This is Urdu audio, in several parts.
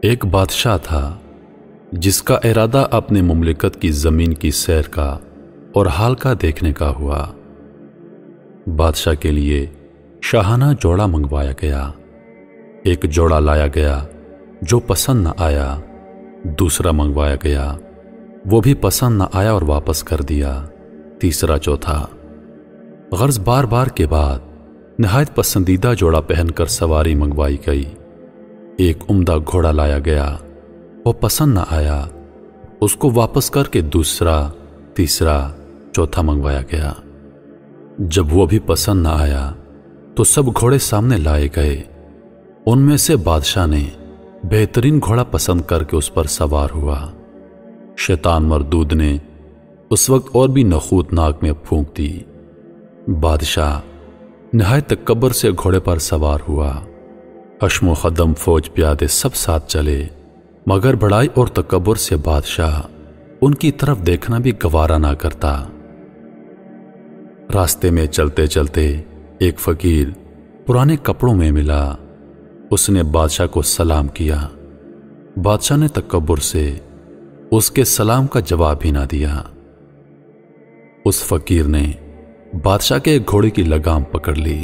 ایک بادشاہ تھا جس کا ارادہ اپنے مملکت کی زمین کی سیر کا اور حال کا دیکھنے کا ہوا۔ بادشاہ کے لیے شاہانہ جوڑا منگوایا گیا۔ ایک جوڑا لایا گیا جو پسند نہ آیا، دوسرا منگوایا گیا وہ بھی پسند نہ آیا اور واپس کر دیا، تیسرا چوتھا۔ غرض بار بار کے بعد نہایت پسندیدہ جوڑا پہن کر سواری منگوائی گئی۔ ایک عمدہ گھوڑا لایا گیا، وہ پسند نہ آیا، اس کو واپس کر کے دوسرا، تیسرا، چوتھا منگوایا گیا۔ جب وہ بھی پسند نہ آیا تو سب گھوڑے سامنے لائے گئے۔ ان میں سے بادشاہ نے بہترین گھوڑا پسند کر کے اس پر سوار ہوا۔ شیطان مردود نے اس وقت اور بھی نخوت ناک میں پھونک دی۔ بادشاہ نہایت تکبر سے گھوڑے پر سوار ہوا۔ حشم و خدم، فوج، پیادے سب ساتھ چلے، مگر بڑائی اور تکبر سے بادشاہ ان کی طرف دیکھنا بھی گوارا نہ کرتا۔ راستے میں چلتے چلتے ایک فقیر پرانے کپڑوں میں ملا۔ اس نے بادشاہ کو سلام کیا۔ بادشاہ نے تکبر سے اس کے سلام کا جواب بھی نہ دیا۔ اس فقیر نے بادشاہ کے گھوڑے کی لگام پکڑ لی۔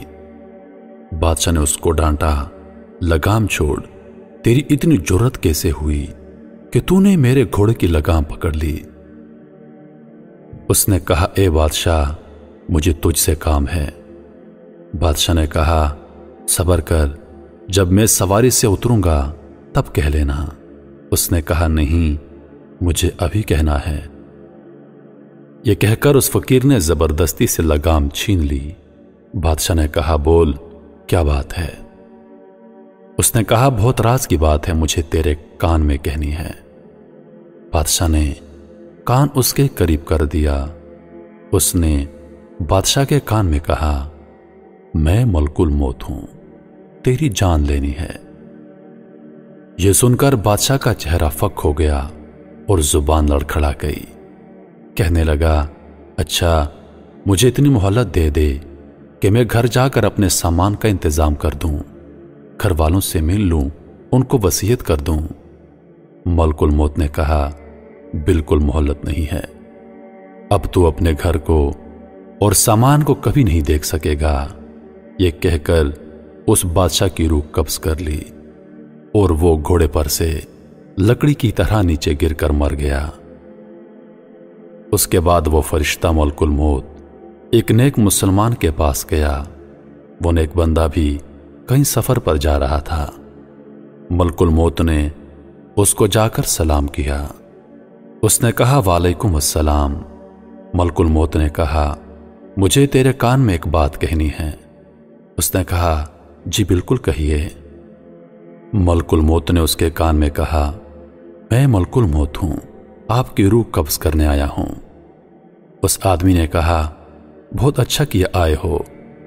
بادشاہ نے اس کو ڈانٹا، لگام چھوڑ، تیری اتنی جرأت کیسے ہوئی کہ تو نے میرے گھوڑے کی لگام پکڑ لی؟ اس نے کہا، اے بادشاہ، مجھے تجھ سے کام ہے۔ بادشاہ نے کہا، صبر کر، جب میں سواری سے اتروں گا تب کہہ لینا۔ اس نے کہا، نہیں، مجھے ابھی کہنا ہے۔ یہ کہہ کر اس فقیر نے زبردستی سے لگام چھین لی۔ بادشاہ نے کہا، بول، کیا بات ہے؟ اس نے کہا، بہت راز کی بات ہے، مجھے تیرے کان میں کہنی ہے۔ بادشاہ نے کان اس کے قریب کر دیا۔ اس نے بادشاہ کے کان میں کہا، میں ملک الموت ہوں، تیری جان لینی ہے۔ یہ سن کر بادشاہ کا چہرہ فک ہو گیا اور زبان لڑکھڑا گئی۔ کہنے لگا، اچھا، مجھے اتنی مہلت دے دے کہ میں گھر جا کر اپنے سامان کا انتظام کر دوں، گھر والوں سے مل لوں، ان کو وصیت کر دوں۔ ملک الموت نے کہا، بالکل مہلت نہیں ہے، اب تو اپنے گھر کو اور سامان کو کبھی نہیں دیکھ سکے گا۔ یہ کہہ کر اس بادشاہ کی روح قبض کر لی اور وہ گھوڑے پر سے لکڑی کی طرح نیچے گر کر مر گیا۔ اس کے بعد وہ فرشتہ ملک الموت ایک نیک مسلمان کے پاس گیا۔ وہ نیک بندہ بھی کہیں سفر پر جا رہا تھا۔ ملک الموت نے اس کو جا کر سلام کیا۔ اس نے کہا، وعلیکم السلام۔ ملک الموت نے کہا، مجھے تیرے کان میں ایک بات کہنی ہے۔ اس نے کہا، جی بالکل کہیے۔ ملک الموت نے اس کے کان میں کہا، میں ملک الموت ہوں، آپ کی روح قبض کرنے آیا ہوں۔ اس آدمی نے کہا، بہت اچھا کیا آئے ہو،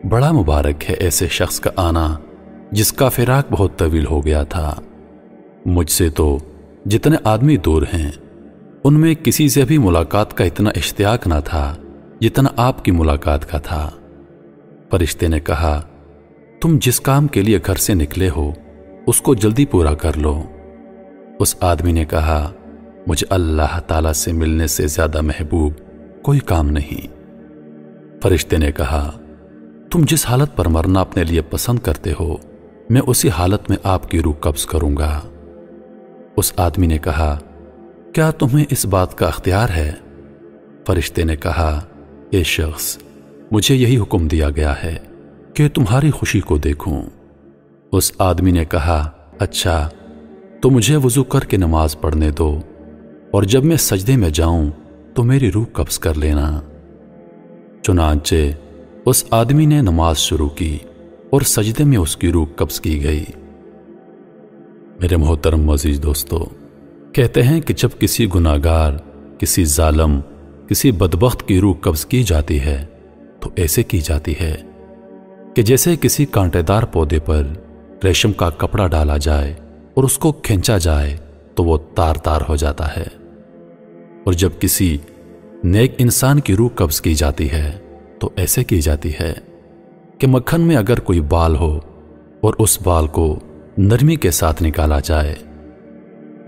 بڑا مبارک ہے ایسے شخص کا آنا جس کا فراق بہت طویل ہو گیا تھا۔ مجھ سے تو جتنے آدمی دور ہیں ان میں کسی سے بھی ملاقات کا اتنا اشتیاق نہ تھا جتنا آپ کی ملاقات کا تھا۔ فرشتے نے کہا، تم جس کام کے لیے گھر سے نکلے ہو اس کو جلدی پورا کر لو۔ اس آدمی نے کہا، مجھے اللہ تعالیٰ سے ملنے سے زیادہ محبوب کوئی کام نہیں۔ فرشتے نے کہا، تم جس حالت پر مرنا اپنے لیے پسند کرتے ہو میں اسی حالت میں آپ کی روح قبض کروں گا۔ اس آدمی نے کہا، کیا تمہیں اس بات کا اختیار ہے؟ فرشتے نے کہا، اے شخص، مجھے یہی حکم دیا گیا ہے کہ تمہاری خوشی کو دیکھوں۔ اس آدمی نے کہا، اچھا، تو مجھے وضو کر کے نماز پڑھنے دو، اور جب میں سجدے میں جاؤں تو میری روح قبض کر لینا۔ چنانچہ اس آدمی نے نماز شروع کی اور سجدے میں اس کی روح قبض کی گئی۔ میرے محترم عزیز دوستو، کہتے ہیں کہ جب کسی گناہگار، کسی ظالم، کسی بدبخت کی روح قبض کی جاتی ہے تو ایسے کی جاتی ہے کہ جیسے کسی کانٹے دار پودے پر ریشم کا کپڑا ڈالا جائے اور اس کو کھینچا جائے تو وہ تار تار ہو جاتا ہے۔ اور جب کسی نیک انسان کی روح قبض کی جاتی ہے تو ایسے کی جاتی ہے کہ مکھن میں اگر کوئی بال ہو اور اس بال کو نرمی کے ساتھ نکالا جائے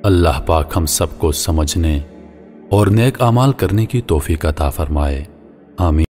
اللہ پاک ہم سب کو سمجھنے اور نیک اعمال کرنے کی توفیق عطا فرمائے، آمین۔